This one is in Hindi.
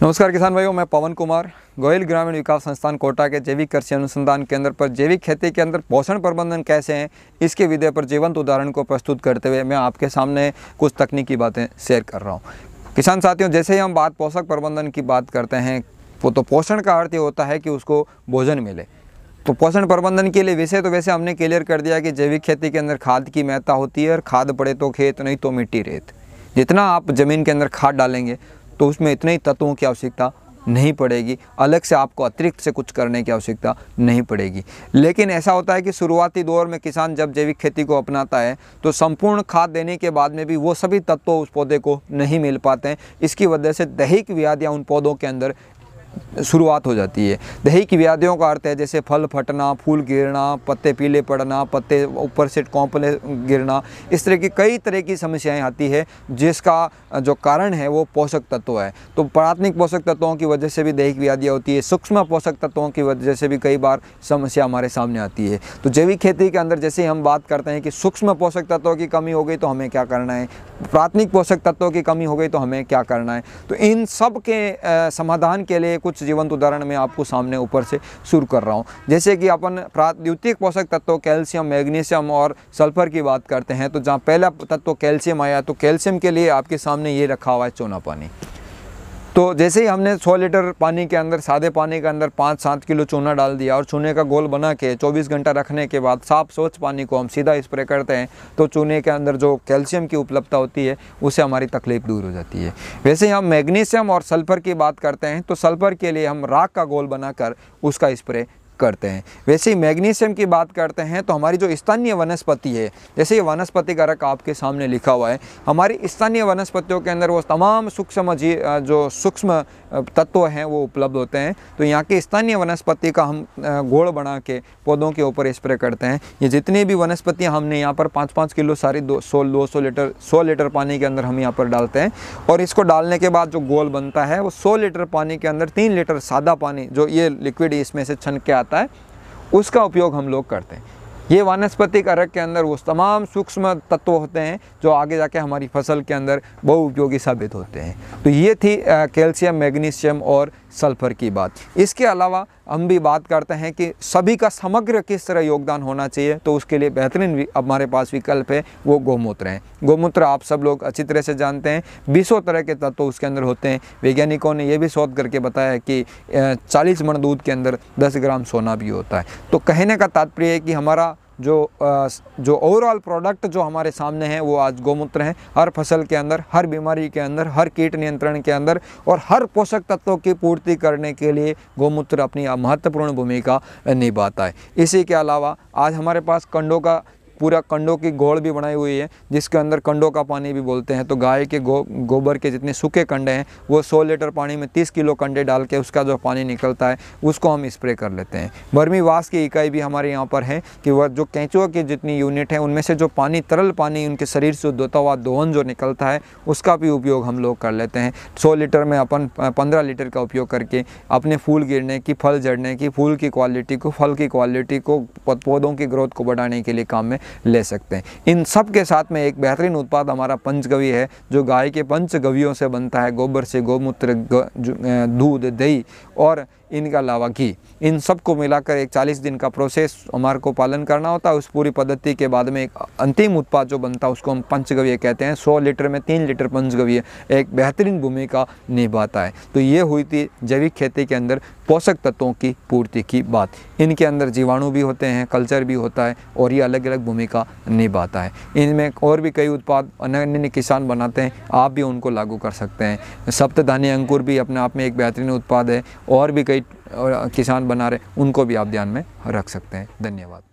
नमस्कार किसान भाइयों, मैं पवन कुमार गोयल ग्रामीण विकास संस्थान कोटा के जैविक कृषि अनुसंधान केंद्र पर जैविक खेती के अंदर पोषण प्रबंधन कैसे हैं इसके विषय पर जीवंत उदाहरण को प्रस्तुत करते हुए मैं आपके सामने कुछ तकनीकी बातें शेयर कर रहा हूं। किसान साथियों, जैसे ही हम पोषक प्रबंधन की बात करते हैं तो पोषण का अर्थ ये होता है कि उसको भोजन मिले। तो पोषण प्रबंधन के लिए वैसे हमने क्लियर कर दिया कि जैविक खेती के अंदर खाद की महत्ता होती है और खाद पड़े तो खेत, नहीं तो मिट्टी रेत। जितना आप ज़मीन के अंदर खाद डालेंगे तो उसमें इतने ही तत्वों की आवश्यकता नहीं पड़ेगी, अलग से आपको अतिरिक्त से कुछ करने की आवश्यकता नहीं पड़ेगी। लेकिन ऐसा होता है कि शुरुआती दौर में किसान जब जैविक खेती को अपनाता है तो संपूर्ण खाद देने के बाद में भी वो सभी तत्व उस पौधे को नहीं मिल पाते हैं। इसकी वजह से दैहिक व्याधियाँ उन पौधों के अंदर शुरुआत हो जाती है। दैहिक व्याधियों का अर्थ है जैसे फल फटना, फूल गिरना, पत्ते पीले पड़ना, पत्ते ऊपर से कौंपले गिरना, इस तरह की कई तरह की समस्याएं आती है जिसका जो कारण है वो पोषक तत्व है। तो प्राथमिक पोषक तत्वों की वजह से भी दैहिक व्याधियाँ होती है, सूक्ष्म पोषक तत्वों की वजह से भी कई बार समस्या हमारे सामने आती है। तो जैविक खेती के अंदर जैसे हम बात करते हैं कि सूक्ष्म पोषक तत्वों की कमी हो गई तो हमें क्या करना है, प्राथमिक पोषक तत्वों की कमी हो गई तो हमें क्या करना है, तो इन सब के समाधान के लिए कुछ जीवंत उदाहरण मैं आपको सामने ऊपर से शुरू कर रहा हूं। जैसे कि अपन द्वितीयक पोषक तत्वों कैल्शियम, मैग्नीशियम और सल्फर की बात करते हैं तो जहां पहला तत्व कैल्शियम आया तो कैल्शियम के लिए आपके सामने ये रखा हुआ है चूना पानी। तो जैसे ही हमने 100 लीटर पानी के अंदर, सादे पानी के अंदर 5-7 किलो चूना डाल दिया और चूने का घोल बना के 24 घंटा रखने के बाद साफ स्वच्छ पानी को हम सीधा स्प्रे करते हैं तो चूने के अंदर जो कैल्शियम की उपलब्धता होती है उससे हमारी तकलीफ दूर हो जाती है। वैसे ही हम मैग्नीशियम और सल्फर की बात करते हैं तो सल्फर के लिए हम राख का घोल बनाकर उसका स्प्रे करते हैं। वैसे ही मैग्नीशियम की बात करते हैं तो हमारी जो स्थानीय वनस्पति है, जैसे ये वनस्पति कारक आपके सामने लिखा हुआ है, हमारी स्थानीय वनस्पतियों के अंदर वो तमाम सूक्ष्म तत्व हैं वो उपलब्ध होते हैं। तो यहाँ के स्थानीय वनस्पति का हम घोल बना के पौधों के ऊपर स्प्रे करते हैं। ये जितनी भी वनस्पतियाँ हमने यहाँ पर 5-5 किलो सारी 100 लीटर पानी के अंदर हम यहाँ पर डालते हैं और इसको डालने के बाद जो घोल बनता है वो 100 लीटर पानी के अंदर 3 लीटर सादा पानी जो ये लिक्विड इसमें से छन के आता है उसका उपयोग हम लोग करते हैं। ये वनस्पति कारक के अंदर वो तमाम सूक्ष्म तत्व होते हैं जो आगे जाके हमारी फसल के अंदर बहुउपयोगी साबित होते हैं। तो ये थी कैल्शियम, मैग्नीशियम और सल्फर की बात। इसके अलावा हम भी बात करते हैं कि सभी का समग्र किस तरह योगदान होना चाहिए, तो उसके लिए बेहतरीन हमारे पास विकल्प है वो गौमूत्र है। गौमूत्र आप सब लोग अच्छी तरह से जानते हैं, 20 तरह के तत्व उसके अंदर होते हैं। वैज्ञानिकों ने ये भी शोध करके बताया है कि 40 मण दूध के अंदर 10 ग्राम सोना भी होता है। तो कहने का तात्पर्य है कि हमारा जो ओवरऑल प्रोडक्ट जो हमारे सामने है वो आज गौमूत्र है। हर फसल के अंदर, हर बीमारी के अंदर, हर कीट नियंत्रण के अंदर और हर पोषक तत्वों की पूर्ति करने के लिए गौमूत्र अपनी महत्वपूर्ण भूमिका निभाता है। इसी के अलावा आज हमारे पास पूरा कंडों की घोल भी बनाई हुई है जिसके अंदर कंडों का पानी भी बोलते हैं। तो गाय के गोबर के जितने सूखे कंडे हैं वो 100 लीटर पानी में 30 किलो कंडे डाल के उसका जो पानी निकलता है उसको हम स्प्रे कर लेते हैं। बर्मी वास की इकाई भी हमारे यहाँ पर है कि वह जो केंचुआ की जितनी यूनिट है उनमें से जो पानी, तरल पानी उनके शरीर से होता हुआ दोहन जो निकलता है उसका भी उपयोग हम लोग कर लेते हैं। 100 लीटर में अपन 15 लीटर का उपयोग करके अपने फूल गिरने की, फल झड़ने की, फूल की क्वालिटी को, फल की क्वालिटी को, पौधों की ग्रोथ को बढ़ाने के लिए काम में ले सकते हैं। इन सब के साथ में एक बेहतरीन उत्पाद हमारा पंचगव्य है जो गाय के पंचगव्यों से बनता है, गोबर से, गोमूत्र, दूध, दही और इनके अलावा घी। इन सब को मिलाकर एक 40 दिन का प्रोसेस हमारे को पालन करना होता है। उस पूरी पद्धति के बाद में एक अंतिम उत्पाद जो बनता है उसको हम पंचगव्य कहते हैं। 100 लीटर में 3 लीटर पंचगव्य एक बेहतरीन भूमिका निभाता है। तो ये हुई थी जैविक खेती के अंदर पोषक तत्वों की पूर्ति की बात। इनके अंदर जीवाणु भी होते हैं, कल्चर भी होता है और ये अलग अलग भूमिका निभाता है। इनमें और भी कई उत्पाद अन्य किसान बनाते हैं, आप भी उनको लागू कर सकते हैं। सप्तधान्य अंकुर भी अपने आप में एक बेहतरीन उत्पाद है और भी कई किसान बना रहे, उनको भी आप ध्यान में रख सकते हैं। धन्यवाद।